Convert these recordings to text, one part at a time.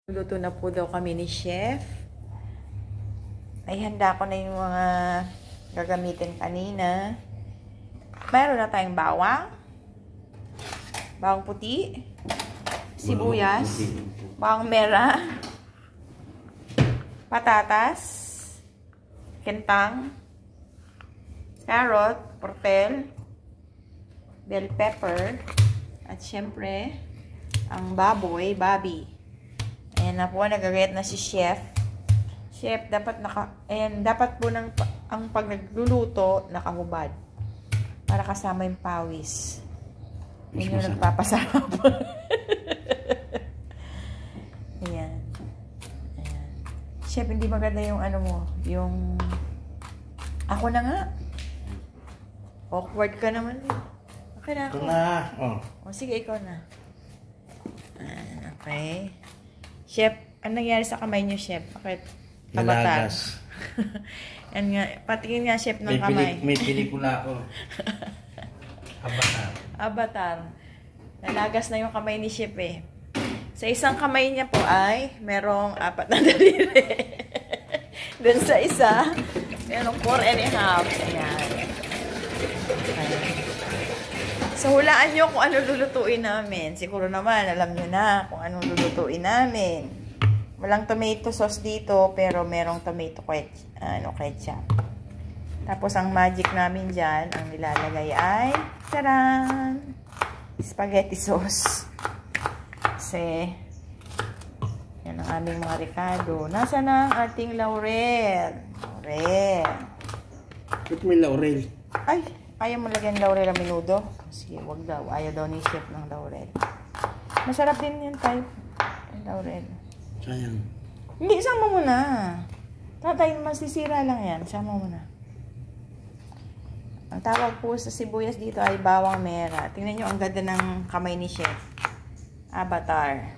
Luto na po daw kami ni Chef. Ay, handa ko na yung mga gagamitin kanina. Mayroon na tayong bawang. Bawang puti. Sibuyas. Bawang mera. Patatas. Kentang. Carrot. Portel. Bell pepper. At syempre, ang baboy, babi. Ayan na po, nagagayat na si Chef. Chef, dapat dapat po ang pag nagluluto, nakahubad. Para kasama yung pawis. Yun yung nagpapasarap. Ayan. Ayan. Chef, hindi maganda yung ano mo, yung... Ako na nga. Awkward ka naman. Okay na ako. Ito na. Oh. O, sige, ikaw na. Okay. Chef, ano nangyari sa kamay niyo, Chef? Bakit? Avatar. Nalagas. Yan nga, patingin nga, Chef, ng kamay. May pelikula ako. Avatar. Avatar. Nalagas na yung kamay ni Chef eh. Sa isang kamay niya po ay merong 4 na daliri. Doon sa isa, merong 4 1/2. Ayan. Ayan. So, hulaan nyo kung ano lulutuin namin. Siguro naman, alam nyo na kung anong lulutuin namin. Walang tomato sauce dito, pero merong tomato ketchup. Tapos, ang magic namin dyan, ang nilalagay ay, taran! Spaghetti sauce. Kasi, yan ang aming mga Ricardo. Nasaan na ang ating laurel? Laurel. Ba't may laurel? Ay! Ayaw mo lagyan laurel ang menudo? Sige, wag daw. Ayaw daw ni Chef ng laurel. Masarap din yan type. Laurel. Sayang. Hindi, sama mo na. Tatay, masisira lang yan. Sama mo na. Ang tawag po sa sibuyas dito ay bawang mera. Tingnan nyo ang ganda ng kamay ni Chef. Avatar.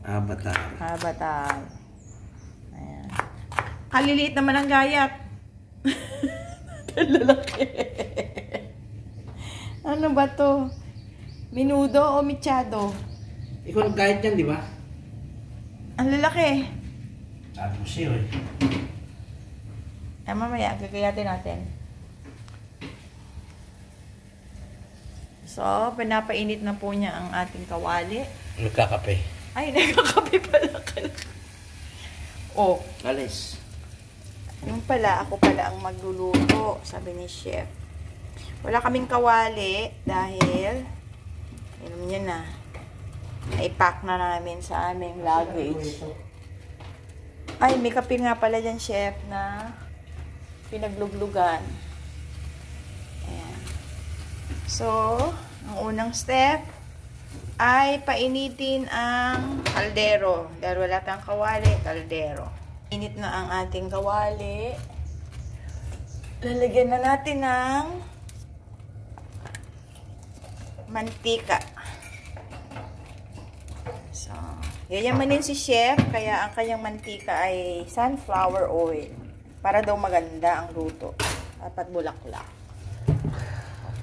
Avatar. Avatar. Ayan. Kaliliit naman ang gayat. Lalaki. Ano ba to? Minudo o michado? Ikaw nag-diet yan, di ba? Ang lalaki. Sabi mo siya eh. Ay, mamaya, gagayatin natin. So, pinapainit na po niya ang ating kawali. Nagkakape. Ay, nagkakape pala ka. Oh. Alis. Yung pala, ako pala ang magluluto, sabi ni Chef. Wala kaming kawali dahil, yun yan na, naipack na namin sa aming luggage. Ay, may kape nga pala dyan, Chef, na pinagluglugan. Ayan. So, ang unang step ay painitin ang kaldero. Dahil wala tayong kawali, kaldero. Init na ang ating kawali. Lalagyan na natin ng mantika. So, yayamanin si Chef, kaya ang kanyang mantika ay sunflower oil. Para daw maganda ang luto. Dapat bulaklak.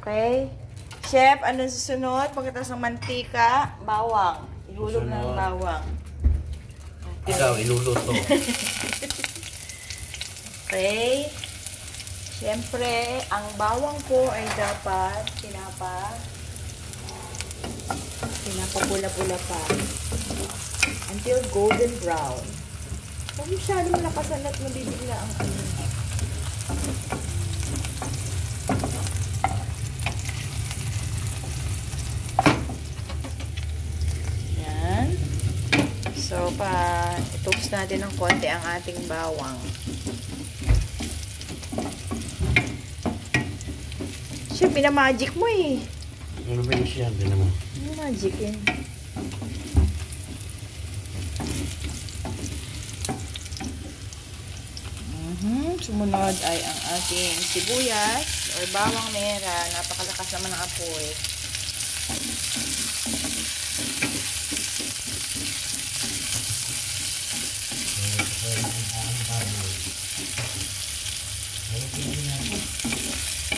Okay. Chef, anong susunod? Pagkatapos ng mantika, bawang. Ihulog na ng bawang. Ikaw, iluluto. Okay. Siyempre, ang bawang ko ay dapat pinapapula-pula pa. Until golden brown. Huwag masyadong lakasan at mabibigla ang ano. Yan. So, i-toast natin ng konti ang ating bawang. Siya, pinamagic mo eh. Ano ba yung siya? Hindi naman. Ano magic yun? Sumunod ay ang ating sibuyas or bawang mera. Napakalakas naman ng apoy.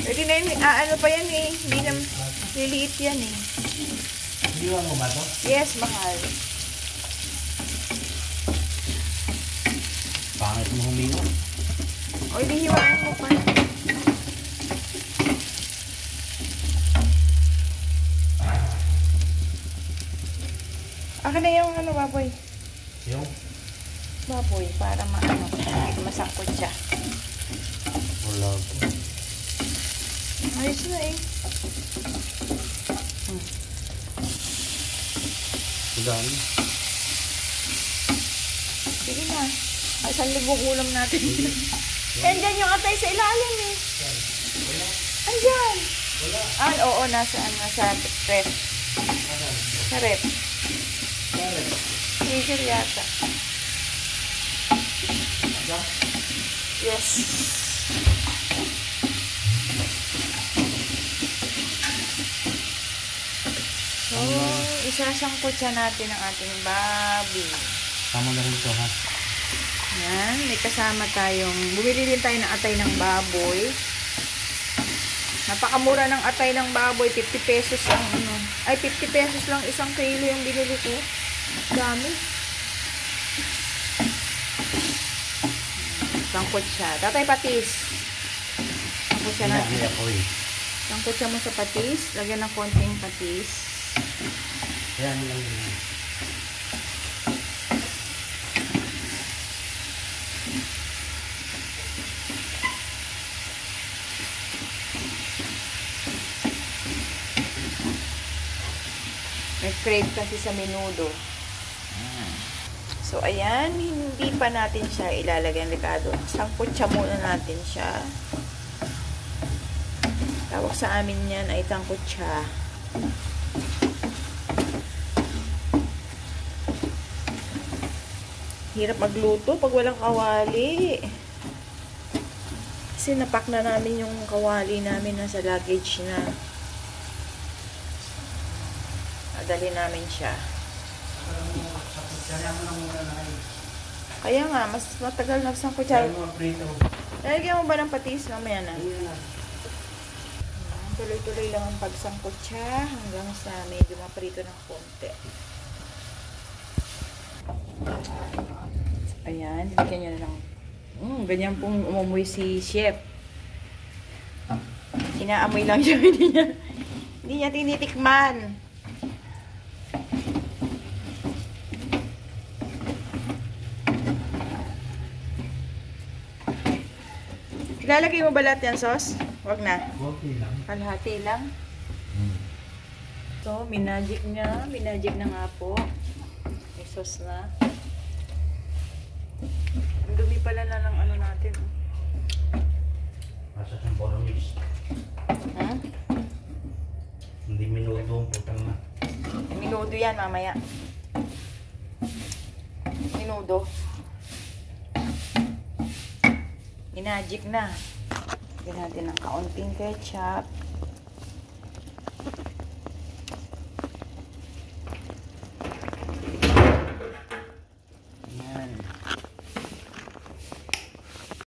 Pwede na yun, ano pa yan eh. Hindi na, liliit yan eh. Hindi mo ba ito? Yes, mahal. Pangit mo humingo. O, hindi hiwain mo pa. Akin na yung ano, baboy. Yung? Baboy, para maano. Hindi masangkot siya. Wala po. Ayos na eh. Dami. Sige na. Ay, 1,000 ulam natin. Andyan yung atay sa ilalim eh. Andyan. Ah, oo, nasa ref. Sa ref. Freezer yata. Yes. So, isasangkot siya natin ang ating babi. Tama na rin to, ha? Yan, may kasama tayong, bumili din tayo ng atay ng baboy. Napakamura ng atay ng baboy, 50 pesos lang, ano. Ay, 50 pesos lang isang kilo yung binili ko. Dami. Sangkot siya. Tatay patis. Sangkot siya natin. Hindi ako eh. Sangkot siya mo sa patis. Lagyan ng konting patis. Yan lang yun. May crave kasi sa menudo. So, ayan. Hindi pa natin siya ilalagay ng likado. Sangkot siya muna natin siya. Tawag sa amin yan ay tangkot siya. Hirap magluto pag walang kawali. Kasi napak na namin yung kawali namin nasa luggage na. Dali namin siya. Kaya nga, mas matagal na isang kutsara. Lalagyan mo ba ng patis? Mamaya na. Tuloy-tuloy lang ang pagsangkot siya hanggang sa medyo maprito ng konti. Ayan, bigyan nyo na lang. Ganyan pong umumoy si chef. Inaamoy lang siya, hindi niya tinitikman. Ilalagay mo ba lahat yan, sauce? Wag na. Okay lang. Kalahati lang. So, minagic niya. Minagic na nga po. May sauce na. Ang dumi pala na ng ano natin. Masa siyang bolognese. Hmm? Hindi minudo ang putang na. Minudo yan mamaya. Minudo. Minagic na. Lagyan natin ng kaunting ketchup.